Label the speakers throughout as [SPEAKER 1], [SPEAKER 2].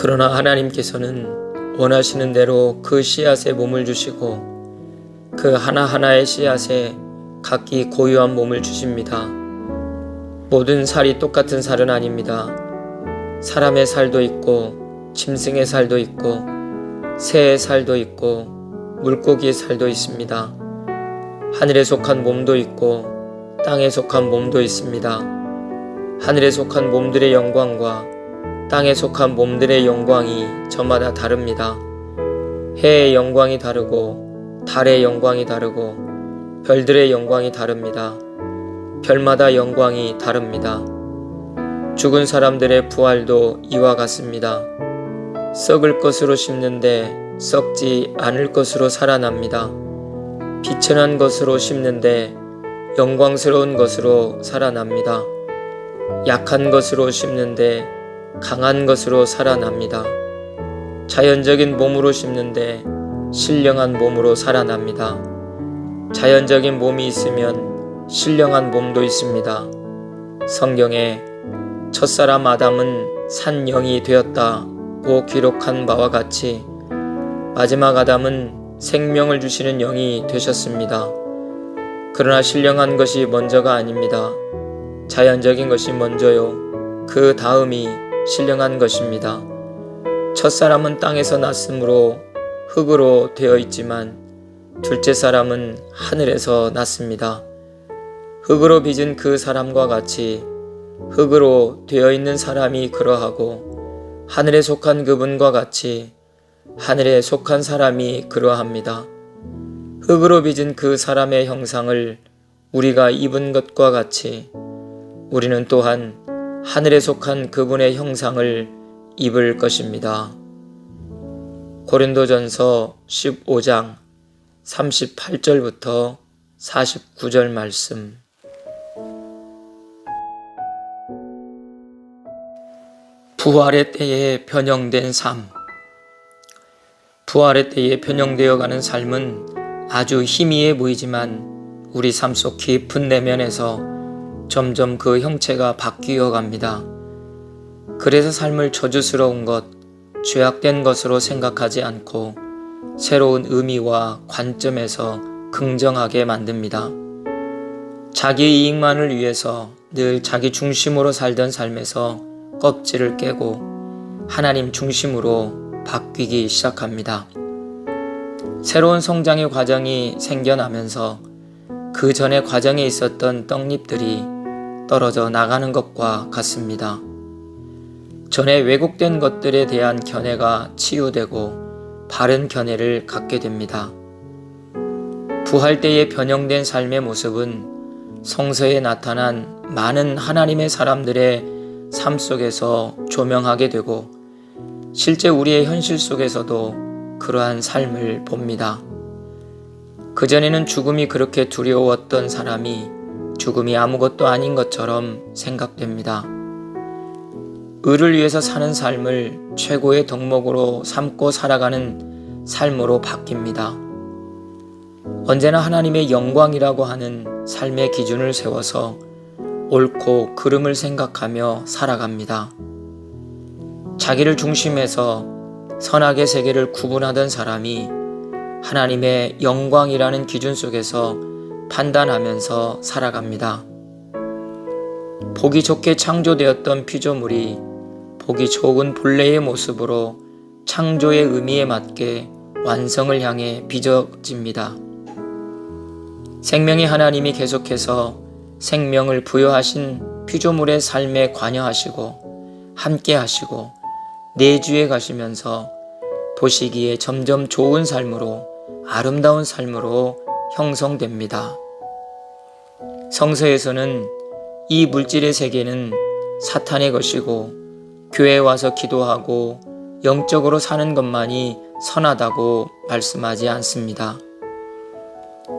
[SPEAKER 1] 그러나 하나님께서는 원하시는 대로 그 씨앗에 몸을 주시고 그 하나하나의 씨앗에 각기 고유한 몸을 주십니다. 모든 살이 똑같은 살은 아닙니다. 사람의 살도 있고 짐승의 살도 있고 새의 살도 있고 물고기의 살도 있습니다. 하늘에 속한 몸도 있고 땅에 속한 몸도 있습니다. 하늘에 속한 몸들의 영광과 땅에 속한 몸들의 영광이 저마다 다릅니다. 해의 영광이 다르고 달의 영광이 다르고 별들의 영광이 다릅니다. 별마다 영광이 다릅니다. 죽은 사람들의 부활도 이와 같습니다. 썩을 것으로 심는데 썩지 않을 것으로 살아납니다. 비천한 것으로 심는데 영광스러운 것으로 살아납니다. 약한 것으로 심는데 강한 것으로 살아납니다. 자연적인 몸으로 심는데 신령한 몸으로 살아납니다. 자연적인 몸이 있으면 신령한 몸도 있습니다. 성경에 첫사람 아담은 산 영이 되었다고 기록한 바와 같이 마지막 아담은 생명을 주시는 영이 되셨습니다. 그러나 신령한 것이 먼저가 아닙니다. 자연적인 것이 먼저요. 그 다음이 신령한 것입니다. 첫사람은 땅에서 났으므로 흙으로 되어 있지만 둘째 사람은 하늘에서 났습니다. 흙으로 빚은 그 사람과 같이 흙으로 되어 있는 사람이 그러하고 하늘에 속한 그분과 같이 하늘에 속한 사람이 그러합니다. 흙으로 빚은 그 사람의 형상을 우리가 입은 것과 같이 우리는 또한 하늘에 속한 그분의 형상을 입을 것입니다. 고린도전서 15장 38절부터 49절 말씀. 부활의 때에 변형된 삶. 부활의 때에 변형되어 가는 삶은 아주 희미해 보이지만 우리 삶 속 깊은 내면에서 점점 그 형체가 바뀌어 갑니다. 그래서 삶을 저주스러운 것, 죄악된 것으로 생각하지 않고 새로운 의미와 관점에서 긍정하게 만듭니다. 자기 이익만을 위해서 늘 자기 중심으로 살던 삶에서 껍질을 깨고 하나님 중심으로 바뀌기 시작합니다. 새로운 성장의 과정이 생겨나면서 그 전의 과정에 있었던 떡잎들이 떨어져 나가는 것과 같습니다. 전에 왜곡된 것들에 대한 견해가 치유되고 바른 견해를 갖게 됩니다. 부활 때에 변형된 삶의 모습은 성서에 나타난 많은 하나님의 사람들의 삶 속에서 조명하게 되고 실제 우리의 현실 속에서도 그러한 삶을 봅니다. 그전에는 죽음이 그렇게 두려웠던 사람이 죽음이 아무것도 아닌 것처럼 생각됩니다. 의를 위해서 사는 삶을 최고의 덕목으로 삼고 살아가는 삶으로 바뀝니다. 언제나 하나님의 영광이라고 하는 삶의 기준을 세워서 옳고 그름을 생각하며 살아갑니다. 자기를 중심에서 선악의 세계를 구분하던 사람이 하나님의 영광이라는 기준 속에서 판단하면서 살아갑니다. 보기 좋게 창조되었던 피조물이 보기 좋은 본래의 모습으로 창조의 의미에 맞게 완성을 향해 빚어집니다. 생명의 하나님이 계속해서 생명을 부여하신 피조물의 삶에 관여하시고 함께 하시고 내주해 가시면서 보시기에 점점 좋은 삶으로 아름다운 삶으로 형성됩니다. 성서에서는 이 물질의 세계는 사탄의 것이고 교회에 와서 기도하고 영적으로 사는 것만이 선하다고 말씀하지 않습니다.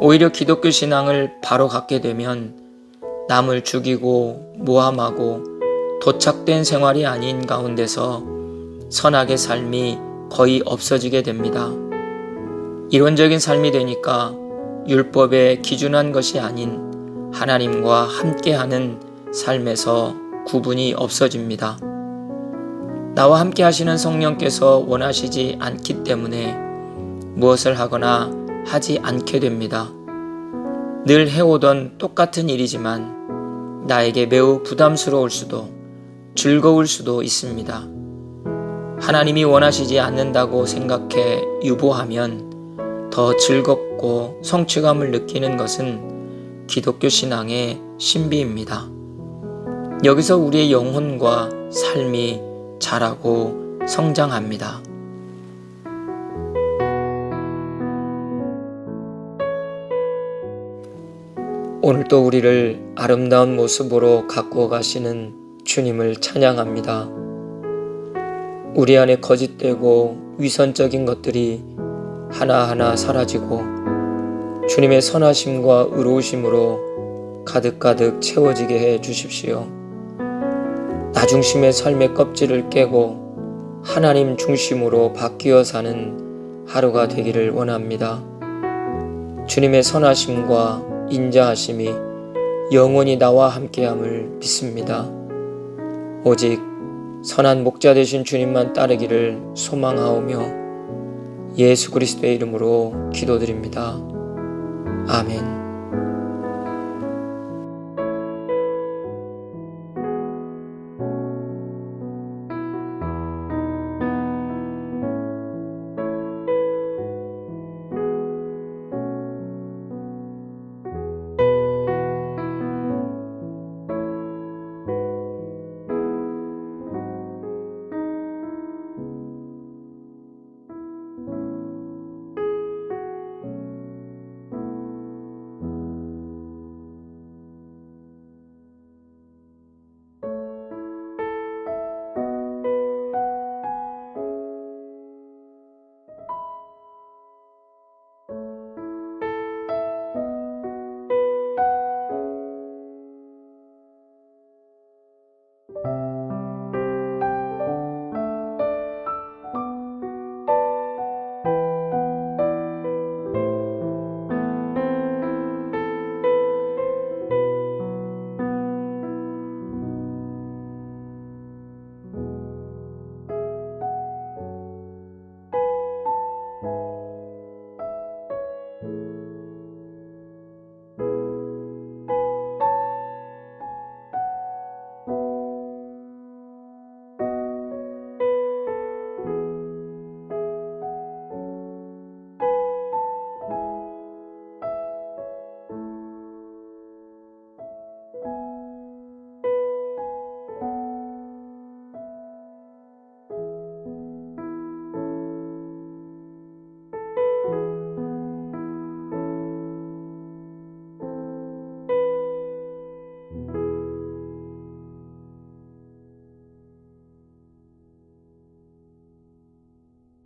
[SPEAKER 1] 오히려 기독교 신앙을 바로 갖게 되면 남을 죽이고 모함하고 도착된 생활이 아닌 가운데서 선악의 삶이 거의 없어지게 됩니다. 이론적인 삶이 되니까 율법에 기준한 것이 아닌 하나님과 함께하는 삶에서 구분이 없어집니다. 나와 함께 하시는 성령께서 원하시지 않기 때문에 무엇을 하거나 하지 않게 됩니다. 늘 해오던 똑같은 일이지만 나에게 매우 부담스러울 수도 즐거울 수도 있습니다. 하나님이 원하시지 않는다고 생각해 유보하면 더 즐겁고 성취감을 느끼는 것은 기독교 신앙의 신비입니다. 여기서 우리의 영혼과 삶이 자라고 성장합니다. 오늘도 우리를 아름다운 모습으로 가꾸어 가시는 주님을 찬양합니다. 우리 안에 거짓되고 위선적인 것들이 하나하나 사라지고 주님의 선하심과 의로우심으로 가득가득 채워지게 해 주십시오. 나 중심의 삶의 껍질을 깨고 하나님 중심으로 바뀌어 사는 하루가 되기를 원합니다. 주님의 선하심과 인자하심이 영원히 나와 함께함을 믿습니다. 오직 선한 목자 되신 주님만 따르기를 소망하오며 예수 그리스도의 이름으로 기도드립니다. 아멘.